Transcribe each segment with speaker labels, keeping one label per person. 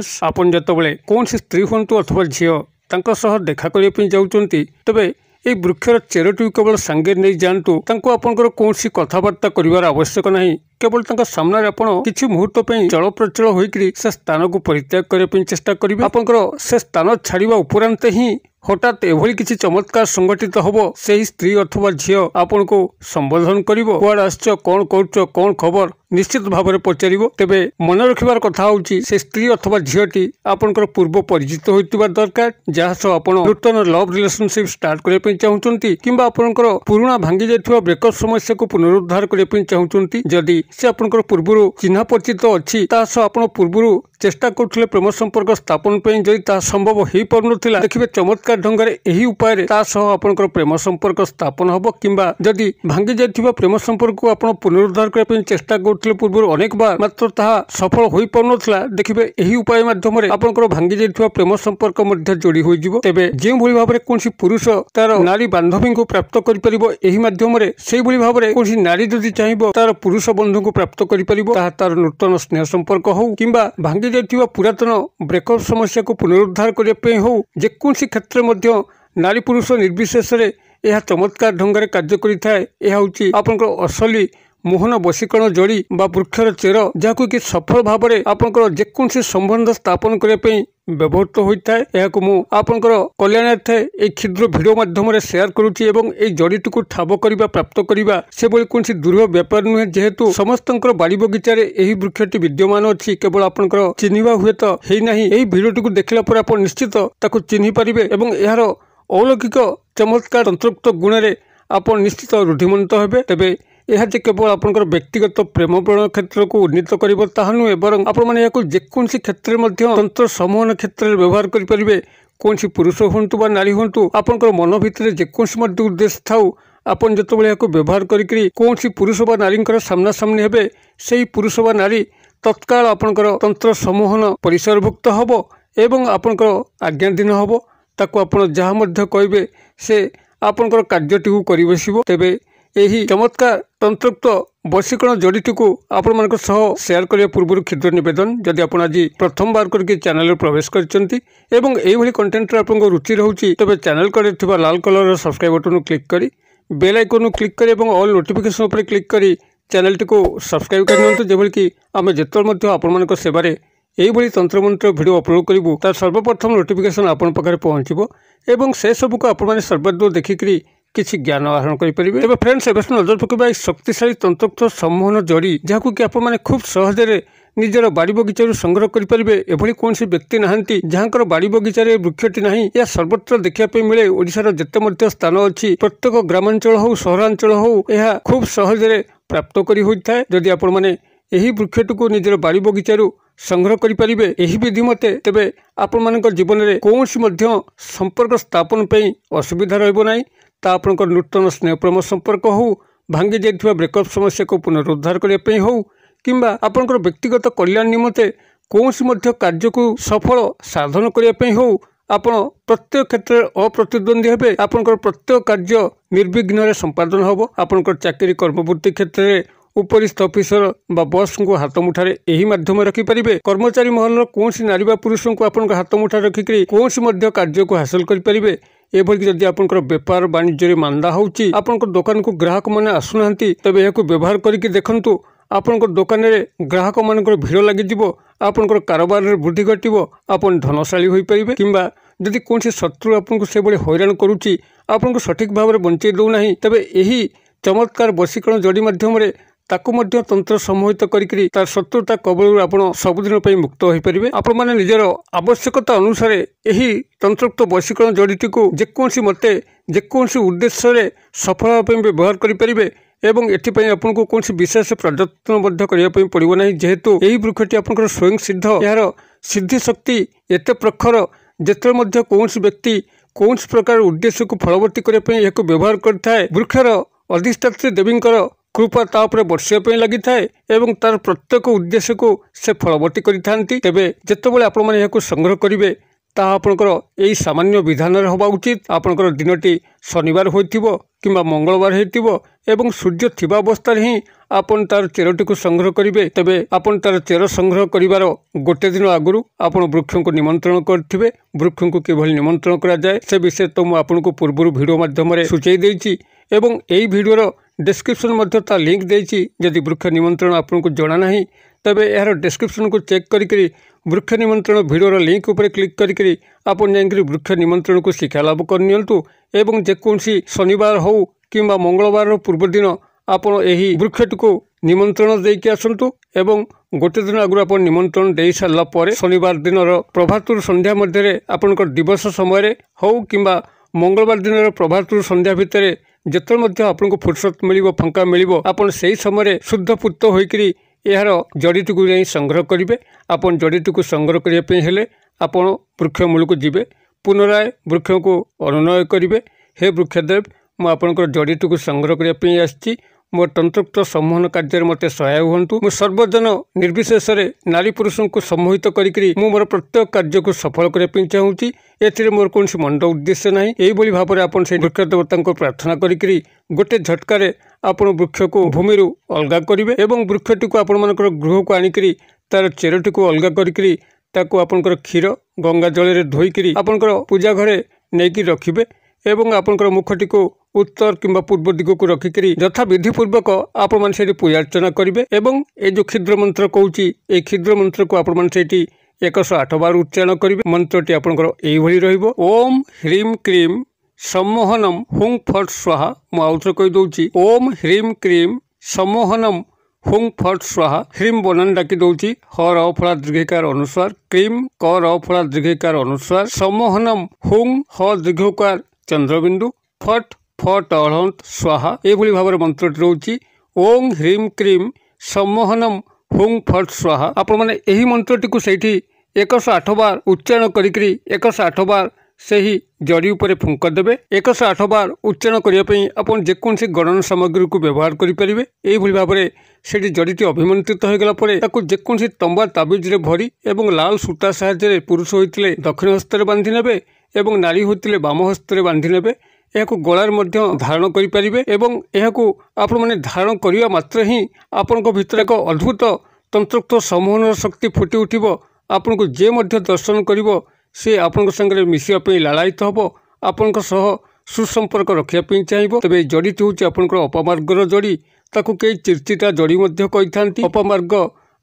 Speaker 1: Friends आपन जतबले कौन सी स्त्री हूँ अथवा झील देखा करने जाऊँगी तेरे ये वृक्षर चेरटी केवल सांगे नहीं जातु आपंकर कौन कथबार्ता कर आवश्यक नहीं केवल सामने आप किसी मुहूर्त चल प्रचल होकर से स्थान को परित्याग करने चेष्टा करेंगे आपंकर से स्थान छाड़ा उपरांत ही हठात एभली किसी चमत्कार संगठित हम से स्त्री अथवा झील आपन को संबोधन कर कुआड़े आस कौन कर कौन खबर निश्चित भाव में पचार तेरे मन रखार कथा हूँ से स्त्री अथवा झीलटी आपंकर पूर्व परिचित होता दरकार जहाँ सह आप नूतन लव रिलेशनशिप स्टार्ट करने चाहूँगी किंबा आपंकर पुराना भांगी जाइथिबा ब्रेकअप समस्या को पुनरुद्धार करने चाहूँगी जदि से आपंकर पूर्व चिन्ह परिचित अच्छी आप पूर्व चेष्टा करुले प्रेम संपर्क स्थापन जदि संभव हो पार ना देखिए चमत्कार ढंग से उपाय आपंकर प्रेम संपर्क स्थापन हम किंबा जदि भांगी जाइथिबा प्रेम संपर्क को आप पुनरुद्धार करने चेष्टा करुले पूर्व अनेक बार मात्र ताहा सफल हो पार ना देखिए यही उपाय माध्यम आपंकर भांगी जाइथिबा प्रेम संपर्क जोड़ी हो तेबे जो भली भाव में कौन पुरुष तार नारी बांधवी को प्राप्त कर माध्यम से भाव में कौन नारी जदि चाहिए तार पुरुष बंधु को प्राप्त कर तार नूतन स्नेह संपर्क हो किंबा भांगी जाइथिबा पुरातन ब्रेकअप समस्या को पुनरुद्धार करने हो जेकोसी क्षेत्र में नारी पुरुष निर्विशेष यह चमत्कार ढंग से कार्य करिथाए यह होची आपनकर असली मोहन वशीकरण जोड़ी बा वृक्षर चेर जहाँ कि सफल भाव में आपंकर जेकोसी संबंध स्थापन करने व्यवहृत होता है यह आपंकर कल्याणार्थे एक क्षुद्र भिडियो माध्यम शेयर करुच्ची ए जड़ीटी को ठाब करने प्राप्त करने से कौन दुर्लभ व्यापार नुहे जेहेतु समस्त बाड़ी बगीचार यही वृक्षटी विद्यमान अच्छी केवल आपंकर चिन्हवा हुए तो है यही भिडियोटी को देखला पर आप निश्चित ताकू चिन्ह पारे और यार अलौकिक चमत्कार तंत्रोक्त गुण में आप निश्चित रूढ़िमंत हे तेबे यह केवल आपंकर व्यक्तिगत प्रेम प्रणय क्षेत्र को उन्नीत कर नुहे बरं आपकोसी क्षेत्र में तंत्र समूहन क्षेत्र में व्यवहार करेंगे कौन पुरुष हूँ बा नारी हूँ आपंकर मन भितर जेकोसी उद्देश्य थाऊ आपन जो व्यवहार कौन पुरुष बा नारी सामना सामनी हे से पुरुष बा नारी तत्काल आपंकर तंत्र समूहन परिसरभुक्त हम एवं आपंकर आज्ञाधीन हम ताकू आप जहाँ कहे से आपंकर कार्यटी को कर बसब तेबे यही चमत्कार तंत्रोक्त वशीकरण जड़ीटी को आपण शेयर करने पूर्व क्षुद्र निवेदन जदि आप आज प्रथम बार करके चैनल प्रवेश कर कंटेंट आपको रुचि रोचे तेज चैनल कड़े लाल कलर सब्सक्राइब बटन क्लिक कर बेल आइकन क्लिक कर ऑल नोटिफिकेशन पर क्लिक कर चैनल टी को सब्सक्राइब कर जबल कि आम जिते आपण सेवारे यही तंत्रमंत्र वीडियो अपलोड करूँ तार सर्वप्रथम नोटिफिकेशन आपण पाखे पहुँचो एवं से सबको आपण सर्वादूर देखिकी किसी ज्ञान आहरण करेंगे तेज फ्रेंड्स एवं नजर पकड़ा शक्तिशाली तंत्रोक्त सम्मोहन जड़ी जहाँ कि आपने खूब सहजरे निजर बाड़ी बगीचार संग्रह करेंगे एभली कौन व्यक्ति नहांती जहाँकर बाड़ी बगीचार वृक्षटी ना यह सर्वत्र देखा मिले ओडिशार जेते स्थान अच्छी प्रत्येक ग्रामांचल हो सहरांचल हो यह खूब सहजरे प्राप्त करी होता है जदि आपण मैंने यही वृक्षटी को निजर बाड़ी बगीचार संग्रह करेंगे यही विधि मते तेबे आपण जीवन में कौन संपर्क स्थापन असुविधा रहा आपंकर नूतन स्नेह प्रेम संपर्क हो भांगी जाइथिबा ब्रेकअप समस्या को पुनरुद्धार करने हो किंबा आपंकर व्यक्तिगत कल्याण निमते कौन कार्य को सफल साधन करने हो आपण प्रत्येक क्षेत्र में अप्रतिद्वंदी हे आपंकर प्रत्येक कार्य निर्विघ्न संपादन हम आपंकर चाकरी कर्मवृत्ति क्षेत्र में उपरिस्थ ऑफिसर बा बॉस को हाथ मुठारे यही माध्यम रखिपारे कर्मचारी महल कौन नारी बा पुरुष को आप हाथ मुठा रखिक कौन कार्य को हासिल करेंगे एभली जदि आपंकर बेपार वाणिज्य मांदा होची आपंकर दुकान को ग्राहक माने आसुना तेबे यह व्यवहार करके देखंतु आपंकर दुकान रे ग्राहक मानकर भीड़ लगी आपंकर कारोबार रे वृद्धि घटिबो आपन धनशाली होई परिबे किंबा जदि कौन शत्रु आपको से बड़े हैरान करुच्ची आपको सठिक भाव में बंचई दौना तेबे यही चमत्कार वशीकरण जड़ी माध्यम ताकू तंत्र सम्मोहित करी तार शत्रुता कबल आप सबुदिन मुक्त हो पारे आपण मैंने निजर आवश्यकता अनुसार यही तंत्रोक्त वशीकरण जड़ीटी को जेकोसी मते जेकोसी उद्देश्य सफल व्यवहार करेंगे एवं एथिपाई आपको कौन विशेष प्रयत्न करने पड़ो ना जेहेतु यही वृक्षटी आप स्वयं सिद्ध यार सिद्धि शक्ति एत प्रखर जिते कौन व्यक्ति कौन प्रकार उद्देश्य को फलवर्ती करने यह व्यवहार करता वृक्षर अधिष्ठात्री देवी कृपा तापर वर्षा लगी थाए एवं तार प्रत्येक उद्देश्य को से फलवर्ती करि थांती तेबे जेतेबेले आपण माने याको संग्रह करिवे ତାହା ଆପଣଙ୍କର ଏହି ସାମାନ୍ୟ ବିଧାନରେ ହେବା ଉଚିତ। ଆପଣଙ୍କର ଦିନଟି ଶନିବାର ହୋଇଥିବ କିମ୍ବା ମଙ୍ଗଳବାର ହୋଇଥିବ ଏବଂ ସୂର୍ଯ୍ୟ ଥିବା ଅବସ୍ଥାରେ ହିଁ ଆପଣ ତାର ଚେରଟିକୁ ସଂଗ୍ରହ କରିବେ। ତେବେ ଆପଣ ତାର ଚେର ସଂଗ୍ରହ କରିବାର ଗୋଟେ ଦିନ ଆଗରୁ ଆପଣ ବୃକ୍ଷଙ୍କୁ ନିମନ୍ତ୍ରଣ କରିଥିବେ। ବୃକ୍ଷଙ୍କୁ କିଭଳି ନିମନ୍ତ୍ରଣ କରାଯାଏ ସେ ବିଷୟରେ ତ ମୁଁ ଆପଣଙ୍କୁ ପୂର୍ବରୁ ଭିଡ଼ିଓ ମାଧ୍ୟମରେ ସୂଚାଇ ଦେଇଛି ଏବଂ ଏହି ଭିଡ଼ିଓର ଡେସ୍କ୍ରିପ୍ସନ୍ ମଧ୍ୟ ତା ଲିଙ୍କ୍ ଦେଇଛି। ଯଦି ବୃକ୍ଷ ନିମନ୍ତ୍ରଣ ଆପଣଙ୍କୁ ଜଣା ନାହିଁ ତେବେ ଏହାର ଡେସ୍କ୍ରିପ୍ସନ୍କୁ ଚେକ୍ କରିକି ବୃକ୍ଷ ନିମନ୍ତ୍ରଣ ଭିଡ଼ିଓର ଲିଙ୍କ୍ ଉପରେ କ୍ଲିକ୍ କରିକି ଆପଣ ଯାଇକରି ବୃକ୍ଷ ନିମନ୍ତ୍ରଣକୁ ଶିକ୍ଷା ଲାଭ କରିନିଅନ୍ତୁ ଏବଂ ଯେକୌଣସି ଶନିବାର ହେଉ କିମ୍ବା ମଙ୍ଗଳବାରର ପୂର୍ବ ଦିନ ଆପଣ ଏହି ବୃକ୍ଷଟିକୁ ନିମନ୍ତ୍ରଣ ଦେଇକି ଆସନ୍ତୁ ଏବଂ ଗୋଟେ ଦିନ ଆଗରୁ ଆପଣ ନିମନ୍ତ୍ରଣ ଦେଇ ସାରିଲା ପରେ ଶନିବାର ଦିନର ପ୍ରଭାତରୁ ସନ୍ଧ୍ୟା ମଧ୍ୟରେ ଆପଣଙ୍କର ଦିବସ ସମୟରେ ହେଉ କିମ୍ବା ମଙ୍ଗଳବାର ଦିନର ପ୍ରଭାତରୁ ସନ୍ଧ୍ୟା ଭିତରେ ଯେତେବେଳେ ମଧ୍ୟ ଆପଣଙ୍କୁ ଫୁର୍ସତ ମିଳିବ ଫାଙ୍କା ମିଳିବ ଆପଣ ସେହି ସମୟରେ ଶୁଦ୍ଧ ପୂତ ହୋଇକରି ଏହାର ଜଡ଼ିଟିକୁ ଯାଇ ସଂଗ୍ରହ କରିବେ। ଆପଣ ଜଡ଼ିଟିକୁ ସଂଗ୍ରହ କରିବା ପାଇଁ ହେଲେ ଆପଣ ବୃକ୍ଷ ମୂଳକୁ ଯିବେ, ପୁନରାୟ ବୃକ୍ଷକୁ ଅନୁନୟ କରିବେ, ହେ ବୃକ୍ଷଦେବ ମୁଁ ଆପଣଙ୍କର ଜଡ଼ିଟିକୁ ସଂଗ୍ରହ କରିବା ପାଇଁ ଆସିଛି, ମୋ ତନ୍ତ୍ରୋକ୍ତ ସମ୍ମୋହନ କାର୍ଯ୍ୟରେ ମୋତେ ସହାୟ ହୁଅନ୍ତୁ। ମୁଁ ସର୍ବଜନ ନିର୍ବିଶେଷରେ ନାରୀ ପୁରୁଷଙ୍କୁ ସମ୍ମୋହିତ କରିକି ମୁଁ ମୋର ପ୍ରତ୍ୟେକ କାର୍ଯ୍ୟକୁ ସଫଳ କରିବା ପାଇଁ ଚାହୁଁଛି। ଏଥିରେ ମୋର କୌଣସି ମନ୍ଦ ଉଦ୍ଦେଶ୍ୟ ନାହିଁ। ଏହିଭଳି ଭାବରେ ଆପଣ ସେହି ବୃକ୍ଷ ଦେବତାଙ୍କୁ ପ୍ରାର୍ଥନା କରିକି ଗୋଟେ ଝଟକାରେ ଆପଣ ବୃକ୍ଷକୁ ଭୂମିରୁ ଅଲଗା କରିବେ ଏବଂ ବୃକ୍ଷଟିକୁ ଆପଣମାନଙ୍କର ଗୃହକୁ ଆଣିକରି ତାର ଚେରଟିକୁ ଅଲଗା କରିକି ତାକୁ ଆପଣଙ୍କର କ୍ଷୀର ଗଙ୍ଗା ଜଳରେ ଧୋଇକରି ଆପଣଙ୍କର ପୂଜା ଘରେ ନେଇକି ରଖିବେ ଏବଂ ଆପଣଙ୍କର ମୁଖଟିକୁ ଉତ୍ତର କିମ୍ବା ପୂର୍ବ ଦିଗକୁ ରଖିକରି ଯଥା ବିଧିପୂର୍ବକ ଆପଣମାନେ ସେଇଠି ପୂଜାର୍ଚ୍ଚନା କରିବେ ଏବଂ ଏ ଯେଉଁ କ୍ଷୁଦ୍ର ମନ୍ତ୍ର କହୁଛି ଏହି କ୍ଷୁଦ୍ର ମନ୍ତ୍ରକୁ ଆପଣମାନେ ସେଇଠି 108 ବାର ଉଚ୍ଚାରଣ କରିବେ। ମନ୍ତ୍ରଟି ଆପଣଙ୍କର ଏଇଭଳି ରହିବ, ଓମ୍ ହ୍ରିମ୍ କ୍ରିମ୍ ସମ୍ମୋହନମ୍ ହୁଂ ଫଟ୍ ସ୍ୱାହା। ମୁଁ ଆଉଥରେ କହିଦେଉଛି, ଓମ୍ ହ୍ରିମ୍ କ୍ରିମ୍ ସମ୍ମୋହନମ୍ ହୁଂ ଫଟ୍ ସ୍ୱାହା। ହ୍ରିମ୍ ବନାନ ଡାକି ଦେଉଛି, ହ ର ଫଳା ଦୀର୍ଘିକାର ଅନୁସାର, କ୍ରିମ୍ କ ର ଫଳା ଦୀର୍ଘିକାର ଅନୁସାର, ସମ୍ମୋହନମ୍ ହୁଂ ହ ଦୀର୍ଘକାର ଚନ୍ଦ୍ରବିନ୍ଦୁ, ଫଟ୍ ଫଟ୍ ଅଳହନ୍ତ ସ୍ୱାହା। ଏଭଳି ଭାବରେ ମନ୍ତ୍ରଟି ରହୁଛି, ଓଂ ହ୍ରିମ୍ କ୍ରିମ୍ ସମ୍ମୋହନମ୍ ହୁଂ ଫଟ୍ ସ୍ୱାହା। ଆପଣମାନେ ଏହି ମନ୍ତ୍ରଟିକୁ ସେଇଠି 108 ବାର ଉଚ୍ଚାରଣ କରିକି 108 ବାର ସେହି ଜଡ଼ି ଉପରେ ଫୁଙ୍କ ଦେବେ। 108 ବାର ଉଚ୍ଚାରଣ କରିବା ପାଇଁ ଆପଣ ଯେକୌଣସି ଗଣନା ସାମଗ୍ରୀକୁ ବ୍ୟବହାର କରିପାରିବେ। ଏହିଭଳି ଭାବରେ ସେଠି ଜଡ଼ିଟି ଅଭିମନ୍ତ୍ରିତ ହୋଇଗଲା ପରେ ତାକୁ ଯେକୌଣସି ତମ୍ବା ତାବିଜରେ ଭରି ଏବଂ ଲାଲ ସୂତା ସାହାଯ୍ୟରେ ପୁରୁଷ ହୋଇଥିଲେ ଦକ୍ଷିଣ ହସ୍ତରେ ବାନ୍ଧି ନେବେ ଏବଂ ନାରୀ ହୋଇଥିଲେ ବାମ ହସ୍ତରେ ବାନ୍ଧି ନେବେ। ଏହାକୁ ଗଳାରେ ମଧ୍ୟ ଧାରଣ କରିପାରିବେ ଏବଂ ଏହାକୁ ଆପଣମାନେ ଧାରଣ କରିବା ମାତ୍ରେ ହିଁ ଆପଣଙ୍କ ଭିତରେ ଏକ ଅଦ୍ଭୁତ ତନ୍ତ୍ରୋକ୍ତ ସମ୍ମୋହନର ଶକ୍ତି ଫୁଟି ଉଠିବ। ଆପଣଙ୍କୁ ଯେ ମଧ୍ୟ ଦର୍ଶନ କରିବ ସେ ଆପଣଙ୍କ ସାଙ୍ଗରେ ମିଶିବା ପାଇଁ ଲାଳାୟିତ ହେବ, ଆପଣଙ୍କ ସହ ସୁସମ୍ପର୍କ ରଖିବା ପାଇଁ ଚାହିଁବ। ତେବେ ଏହି ଜଡ଼ିଟି ହେଉଛି ଆପଣଙ୍କର ଅପମାର୍ଗର ଜଡ଼ି, ତାକୁ କେହି ଚିର୍ଚିଟା ଜଡ଼ି ମଧ୍ୟ କହିଥାନ୍ତି। ଅପମାର୍ଗ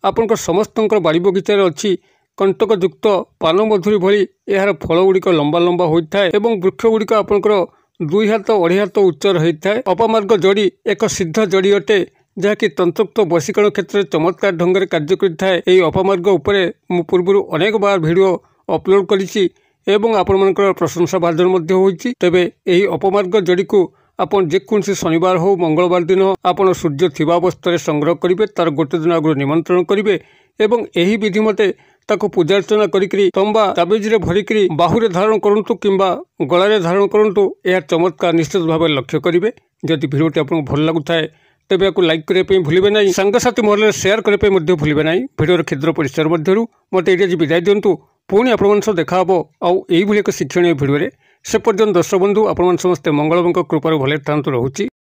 Speaker 1: ଆପଣଙ୍କ ସମସ୍ତଙ୍କର ବାଡ଼ି ବଗିଚାରେ ଅଛି। କଣ୍ଟକଯୁକ୍ତ ପାନମଧୁରୀ ଭଳି ଏହାର ଫଳ ଗୁଡ଼ିକ ଲମ୍ବା ଲମ୍ବା ହୋଇଥାଏ ଏବଂ ବୃକ୍ଷ ଗୁଡ଼ିକ ଆପଣଙ୍କର 2 ହାତ 2.5 ହାତ ଉଚ୍ଚର ହୋଇଥାଏ। ଅପମାର୍ଗ ଜଡ଼ି ଏକ ସିଦ୍ଧ ଜଡ଼ି ଅଟେ ଯାହାକି ତନ୍ତ୍ରୋକ୍ତ ବଶୀକରଣ କ୍ଷେତ୍ରରେ ଚମତ୍କାର ଢଙ୍ଗରେ କାର୍ଯ୍ୟ କରିଥାଏ। ଏହି ଅପମାର୍ଗ ଉପରେ ମୁଁ ପୂର୍ବରୁ ଅନେକ ବାର ଭିଡ଼ିଓ ଅପଲୋଡ଼ କରିଛି ଏବଂ ଆପଣମାନଙ୍କର ପ୍ରଶଂସା ଭାଜନ ମଧ୍ୟ ହୋଇଛି। ତେବେ ଏହି ଅପମାର୍ଗ ଜଡ଼ିକୁ ଆପଣ ଯେକୌଣସି ଶନିବାର ହେଉ ମଙ୍ଗଳବାର ଦିନ ଆପଣ ସୂର୍ଯ୍ୟ ଥିବା ଅବସ୍ଥାରେ ସଂଗ୍ରହ କରିବେ, ତାର ଗୋଟେ ଦିନ ଆଗରୁ ନିମନ୍ତ୍ରଣ କରିବେ ଏବଂ ଏହି ବିଧି ମତେ ତାକୁ ପୂଜାର୍ଚ୍ଚନା କରିକି ତମ୍ବା ତାବିଜରେ ଭରିକି ବାହୁରେ ଧାରଣ କରନ୍ତୁ କିମ୍ବା ଗଳାରେ ଧାରଣ କରନ୍ତୁ। ଏହା ଚମତ୍କାର ନିଶ୍ଚିତ ଭାବରେ ଲକ୍ଷ୍ୟ କରିବେ। ଯଦି ଭିଡ଼ିଓଟି ଆପଣଙ୍କୁ ଭଲ ଲାଗୁଥାଏ ତେବେ ଏହାକୁ ଲାଇକ୍ କରିବା ପାଇଁ ଭୁଲିବେ ନାହିଁ, ସାଙ୍ଗସାଥି ମହଲରେ ସେୟାର କରିବା ପାଇଁ ମଧ୍ୟ ଭୁଲିବେ ନାହିଁ। ଭିଡ଼ିଓର କ୍ଷୁଦ୍ର ପରିସର ମଧ୍ୟରୁ ମୋତେ ଏଇଠି ଆଜି ବିଦାୟ ଦିଅନ୍ତୁ। ପୁଣି ଆପଣମାନଙ୍କ ସହ ଦେଖା ହେବ ଆଉ ଏଇଭଳି ଏକ ଶିକ୍ଷଣୀୟ ଭିଡ଼ିଓରେ। ସେ ପର୍ଯ୍ୟନ୍ତ ଦର୍ଶକ ବନ୍ଧୁ ଆପଣମାନେ ସମସ୍ତେ ମଙ୍ଗଳଙ୍କ କୃପାରୁ ଭଲରେ ଥାନ୍ତୁ। ରହୁଛି।